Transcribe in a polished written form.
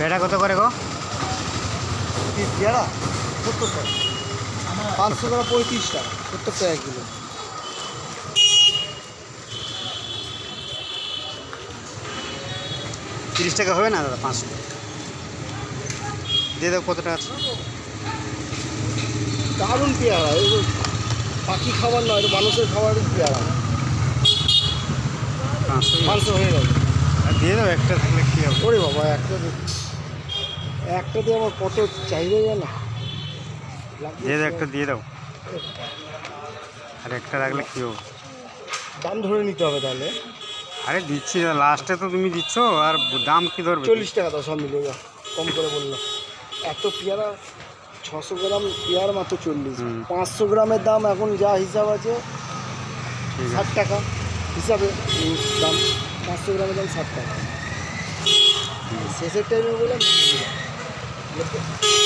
পেয়ারা কত করে গো? পেয়ারা 70 টাকা, 500 গ্রাম 35 টাকা, 70 টাকা কিলো। তিরিশ টাকা হবে না দাদা? 500 দিয়ে দাও। কত টাকা আছে? দারুণ পেয়ারা, এই পাখি খাবার নয়, এটা মানুষের খাবারের পেয়ারা। 500 হয়ে গেল। দিয়ে দাও, একটা থাকলে কী হবে? ওরে বাবা, একটা দিয়ে আমার কত চাহিদা জানো। দিয়ে দাও, একটা দিয়ে দাও। আর একটা রাখলে কী হবে? দাম ধরে নিতে হবে তাহলে। আরে দিচ্ছি, লাস্টে তো তুমি দিচ্ছ, আর দাম কি ধরবে? 40 টাকা দাও, সব মিলিয়ে যাও, কম করে বললো। এত পেয়ারা, 600 গ্রাম পেয়ারা মাত্র 40। 500 গ্রামের দাম এখন যা হিসাব আছে 60 টাকা হিসাবে দাম। 500 গ্রামের দাম 60 টাকা। শেষের টাইমে বললাম